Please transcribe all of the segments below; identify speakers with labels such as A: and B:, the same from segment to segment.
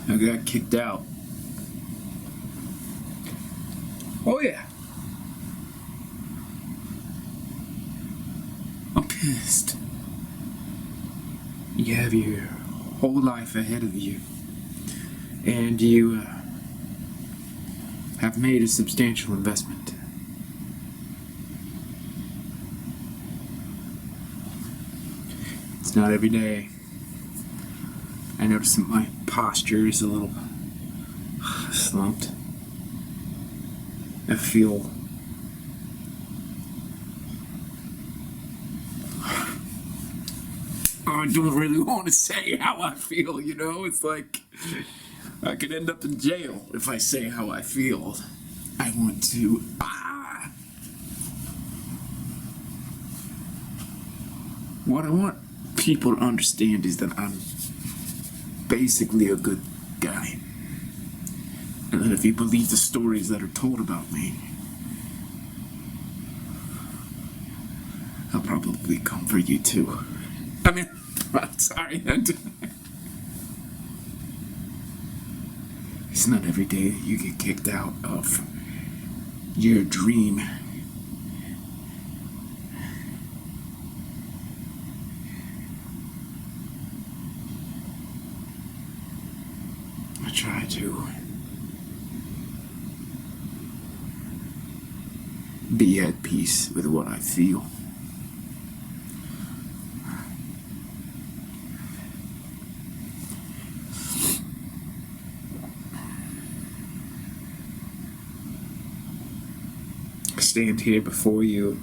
A: I got kicked out. Oh yeah. I'm pissed. You have your whole life ahead of you, and you have made a substantial investment. It's not every day. I notice that my posture is a little slumped. I feel I don't really want to say how I feel, you know? It's like I could end up in jail if I say how I feel. I want to What I want people to understand is that I'm basically a good guy. And that if you believe the stories that are told about me, I'll probably come for you too. I mean, I'm sorry. It's not every day that you get kicked out of your dream. I try to be at peace with what I feel. I stand here before you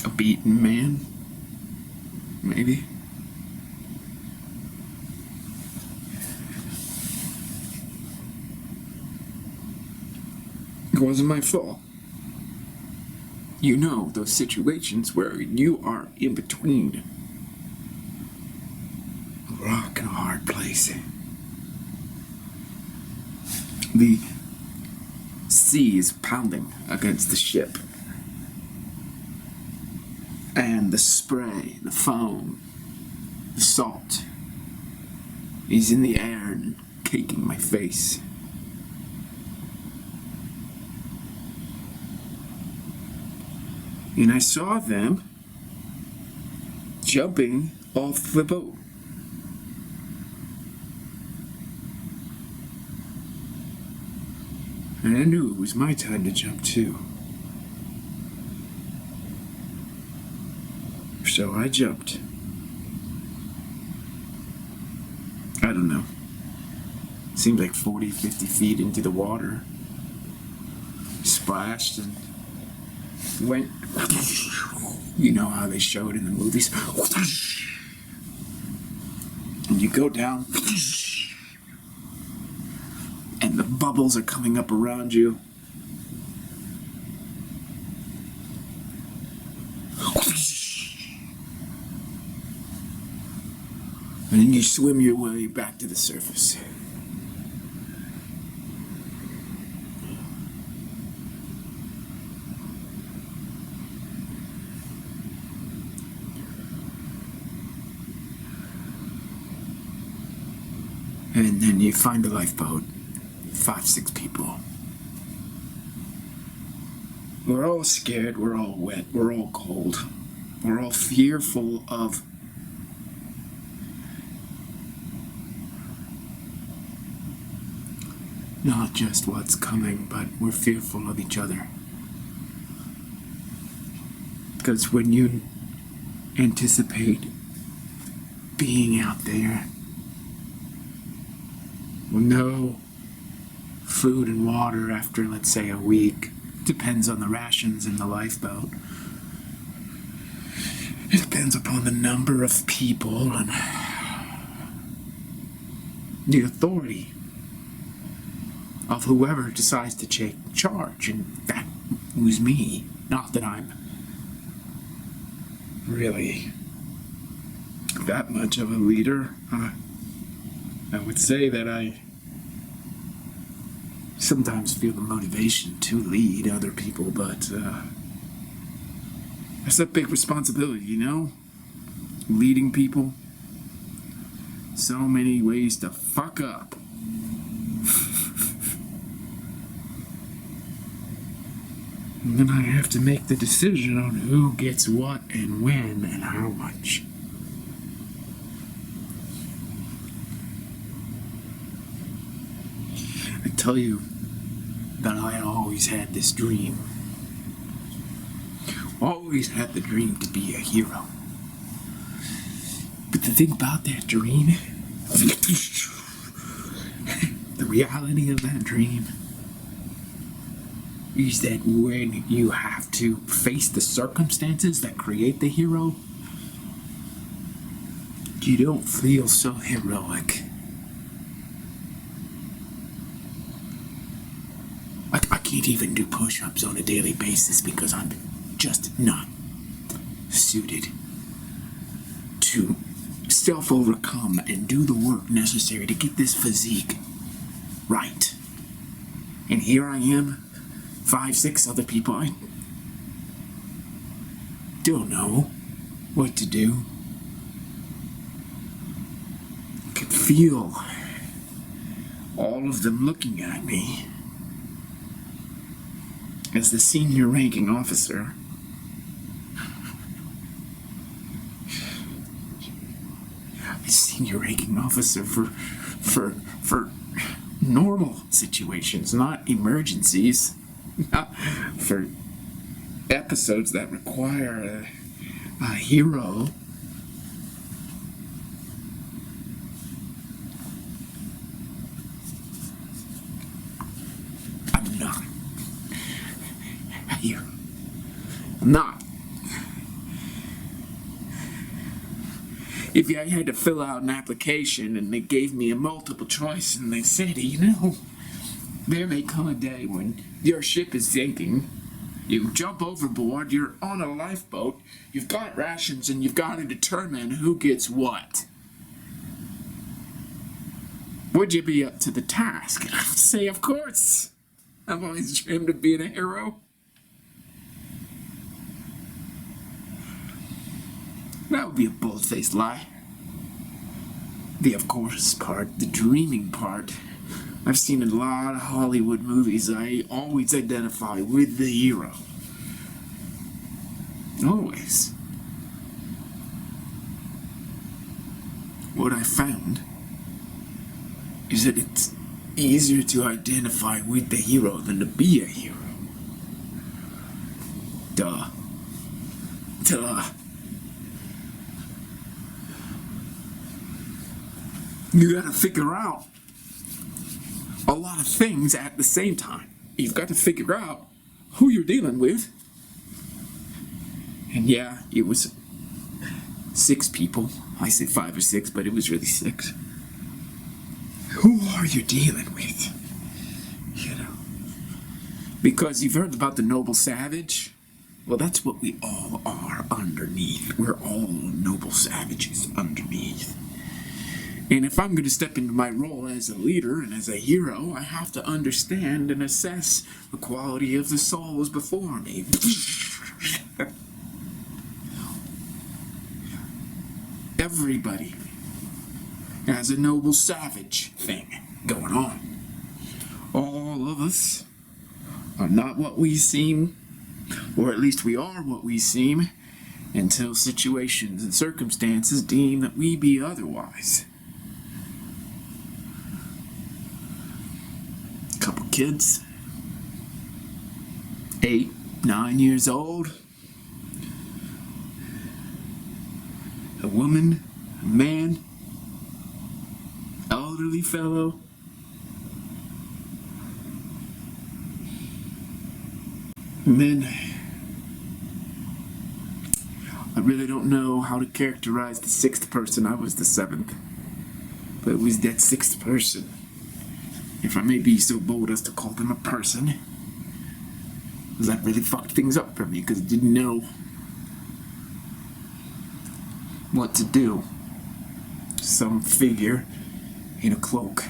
A: a beaten man, maybe. It wasn't my fault. You know, those situations where you are in between a rock and a hard place. The sea is pounding against the ship. And the spray, the foam, the salt is in the air and caking my face. And I saw them jumping off the boat. And I knew it was my time to jump too. So I jumped. I don't know. Seemed like 40, 50 feet into the water. Splashed and went, you know how they show it in the movies. And you go down, and the bubbles are coming up around you. And then you swim your way back to the surface. And then you find a lifeboat. 5, 6 people. We're all scared, we're all wet, we're all cold. We're all fearful of not just what's coming, but we're fearful of each other. Because when you anticipate being out there with no food and water after, let's say, a week, depends on the rations in the lifeboat. It depends upon the number of people and the authority of whoever decides to take charge, and that was me. Not that I'm really that much of a leader. I would say that I sometimes feel the motivation to lead other people, but That's a big responsibility, you know? Leading people. So many ways to fuck up. And then I have to make the decision on who gets what and when and how much. I tell you that I always had this dream. Always had the dream to be a hero. But the thing about that dream, the reality of that dream, is that when you have to face the circumstances that create the hero, you don't feel so heroic. I can't even do push-ups on a daily basis because I'm just not suited to self-overcome and do the work necessary to get this physique right. And here I am, 5, 6 other people. I don't know what to do. I could feel all of them looking at me. As the senior ranking officer, for normal situations, not emergencies, not for episodes that require a hero. I'm not a hero. I'm not. If I had to fill out an application and they gave me a multiple choice and they said, you know, there may come a day when your ship is sinking, you jump overboard, you're on a lifeboat, you've got rations, and you've got to determine who gets what. Would you be up to the task? And I would say, of course. I've always dreamed of being a hero. That would be a bold-faced lie. The of course part, the dreaming part. I've seen a lot of Hollywood movies. I always identify with the hero. Always. What I found is that it's easier to identify with the hero than to be a hero. Duh. You gotta figure out a lot of things at the same time. You've got to figure out who you're dealing with. And yeah, it was 6 people. I say 5 or 6, but it was really 6. Who are you dealing with? You know? Because you've heard about the noble savage. Well, that's what we all are underneath. We're all noble savages underneath. And if I'm going to step into my role as a leader and as a hero, I have to understand and assess the quality of the souls before me. Everybody has a noble savage thing going on. All of us are not what we seem, or at least we are what we seem, until situations and circumstances deem that we be otherwise. Couple kids, 8, 9 years old, a woman, a man, elderly fellow, and then I really don't know how to characterize the 6th person. I was the 7th, but it was that 6th person, if I may be so bold as to call them a person, because that really fucked things up for me, because I didn't know what to do. Some figure in a cloak.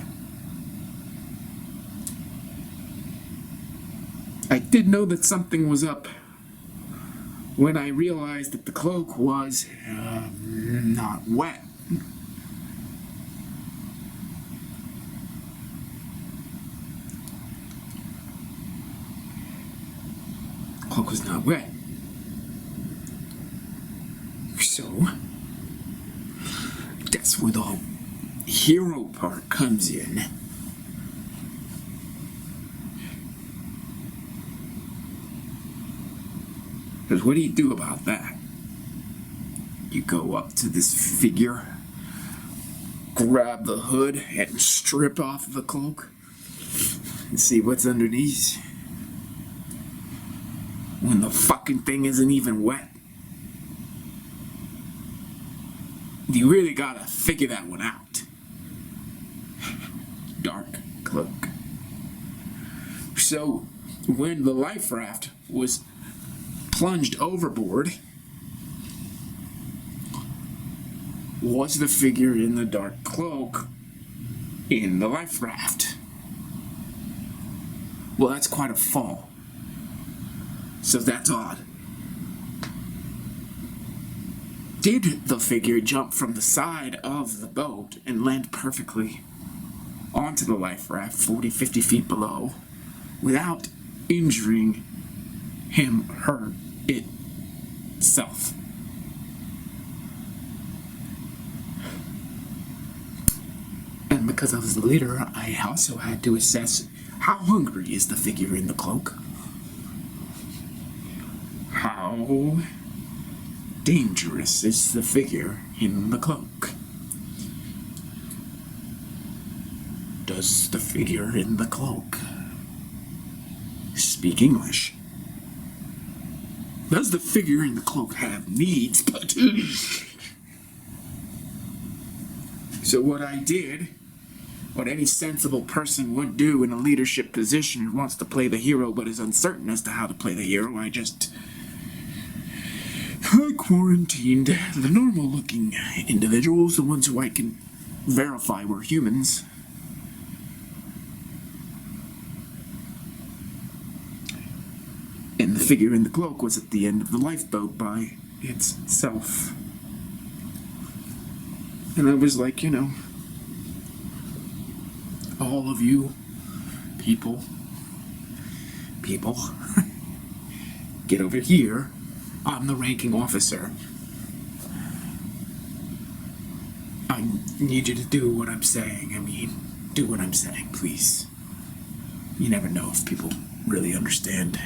A: I did know that something was up when I realized that the cloak was not wet. The cloak was not wet. So, that's where the whole hero part comes in. Because what do you do about that? You go up to this figure, grab the hood, and strip off the cloak, and see what's underneath. When the fucking thing isn't even wet. You really gotta figure that one out. Dark cloak. So, when the life raft was plunged overboard, was the figure in the dark cloak in the life raft? Well, that's quite a fall. So that's odd. Did the figure jump from the side of the boat and land perfectly onto the life raft 40, 50 feet below without injuring him, her, itself? And because I was the leader, I also had to assess how hungry is the figure in the cloak? How dangerous is the figure in the cloak? Does the figure in the cloak speak English? Does the figure in the cloak have needs? So what I did, what any sensible person would do in a leadership position who wants to play the hero but is uncertain as to how to play the hero, I quarantined the normal-looking individuals, the ones who I can verify were humans. And the figure in the cloak was at the end of the lifeboat by itself. And I was like, all of you people, get over here. I'm the ranking officer. I need you to do what I'm saying. Do what I'm saying, please. You never know if people really understand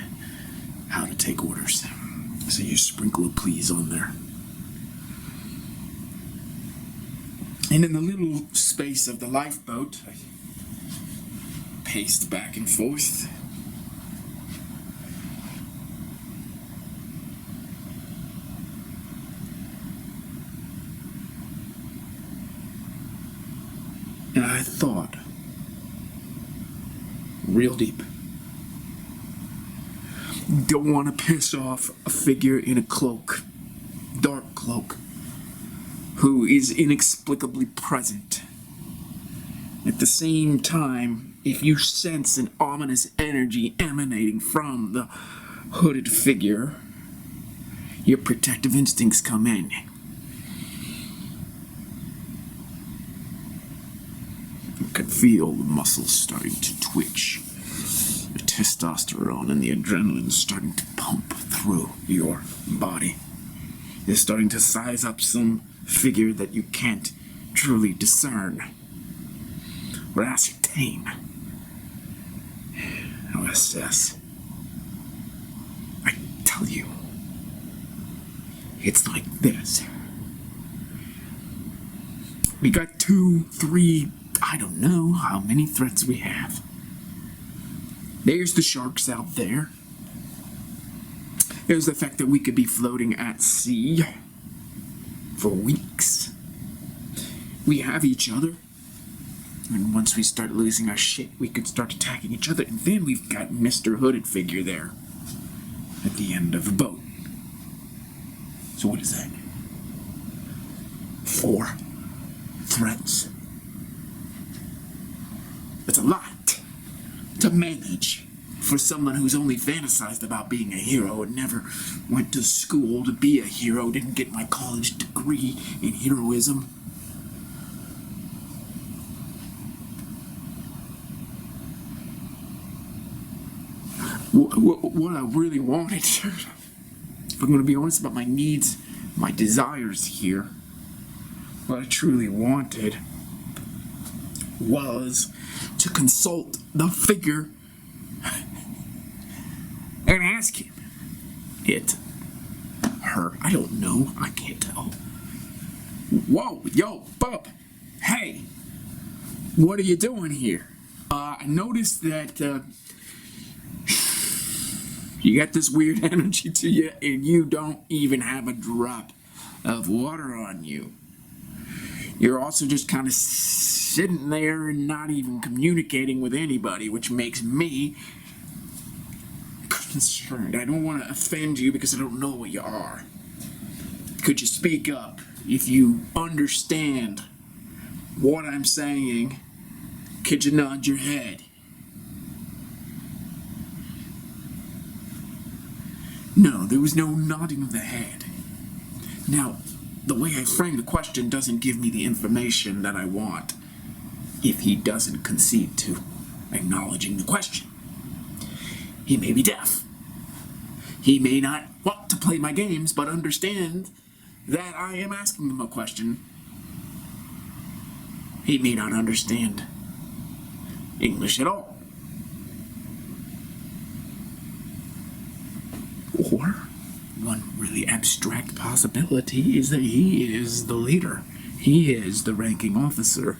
A: how to take orders. So you sprinkle a please on there. And in the little space of the lifeboat, I paced back and forth. And I thought real deep. Don't want to piss off a figure in a cloak, dark cloak, who is inexplicably present. At the same time, if you sense an ominous energy emanating from the hooded figure, your protective instincts come in. You can feel the muscles starting to twitch. The testosterone and the adrenaline starting to pump through your body. You're starting to size up some figure that you can't truly discern or ascertain or assess. I tell you, it's like this. We got 2, 3, I don't know how many threats we have. There's the sharks out there. There's the fact that we could be floating at sea for weeks. We have each other. And once we start losing our shit, we could start attacking each other. And then we've got Mr. Hooded figure there at the end of the boat. So what is that? 4 threats. That's a lot to manage for for someone who's only fantasized about being a hero and never went to school to be a hero, didn't get my college degree in heroism. What I really wanted, if I'm going to be honest about my needs, my desires here, what I truly wanted was to consult the figure and ask him. Her, I don't know, I can't tell. Whoa, yo, bub, hey, what are you doing here? I noticed that, you got this weird energy to you, and you don't even have a drop of water on you. You're also just kind of sitting there and not even communicating with anybody, which makes me concerned. I don't want to offend you because I don't know what you are. Could you speak up if you understand what I'm saying? Could you nod your head? No, there was no nodding of the head. Now, the way I frame the question doesn't give me the information that I want if he doesn't concede to acknowledging the question. He may be deaf. He may not want to play my games, but understand that I am asking him a question. He may not understand English at all. Or, one really abstract possibility is that he is the leader. He is the ranking officer.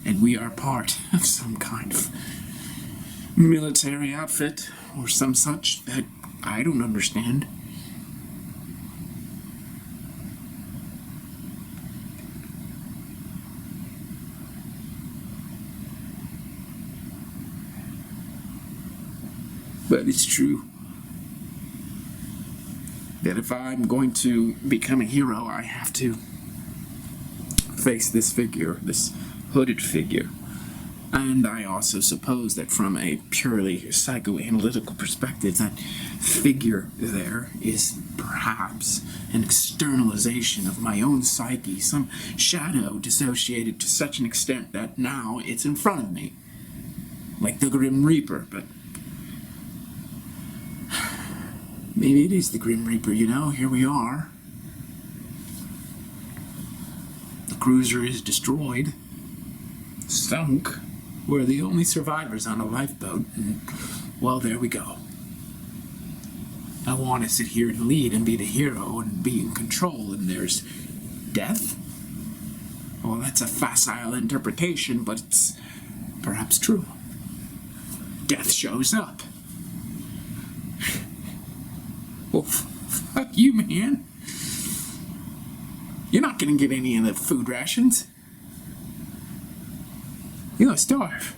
A: And we are part of some kind of military outfit or some such that I don't understand. But it's true that if I'm going to become a hero, I have to face this figure, this hooded figure. And I also suppose that from a purely psychoanalytical perspective, that figure there is perhaps an externalization of my own psyche, some shadow dissociated to such an extent that now it's in front of me, like the Grim Reaper. But maybe it is the Grim Reaper, you know, here we are. The cruiser is destroyed, sunk. We're the only survivors on a lifeboat, and, well, there we go. I want to sit here and lead and be the hero and be in control, and there's death? Well, that's a facile interpretation, but it's perhaps true. Death shows up. Well, fuck you, man. You're not gonna get any of the food rations. You're gonna starve.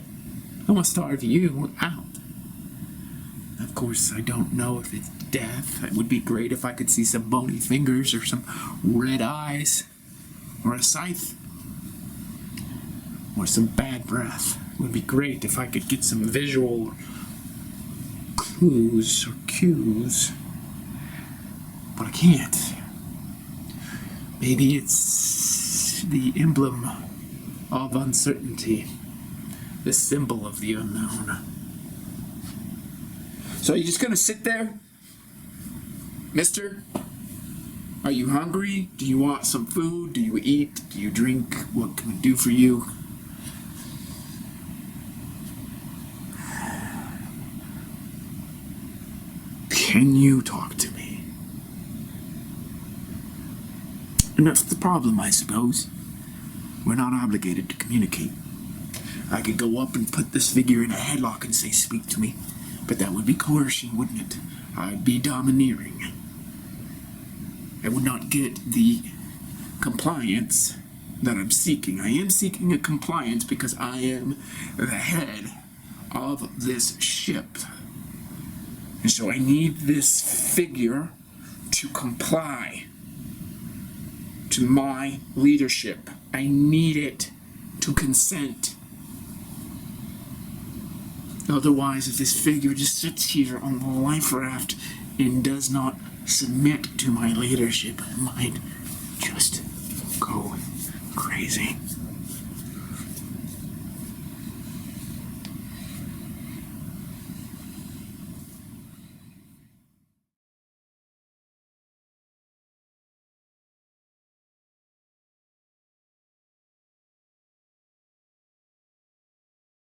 A: I'm gonna starve you out. Of course, I don't know if it's death. It would be great if I could see some bony fingers or some red eyes or a scythe or some bad breath. It would be great if I could get some visual clues or cues. But I can't. Maybe it's the emblem of uncertainty, the symbol of the unknown. So are you just gonna sit there? Mister? Are you hungry? Do you want some food? Do you eat? Do you drink? What can we do for you? Can you talk to me? And that's the problem, I suppose. We're not obligated to communicate. I could go up and put this figure in a headlock and say, speak to me. But that would be coercion, wouldn't it? I'd be domineering. I would not get the compliance that I'm seeking. I am seeking a compliance because I am the head of this ship. And so I need this figure to comply to my leadership. I need it to consent. Otherwise, if this figure just sits here on the life raft and does not submit to my leadership, I might just go crazy.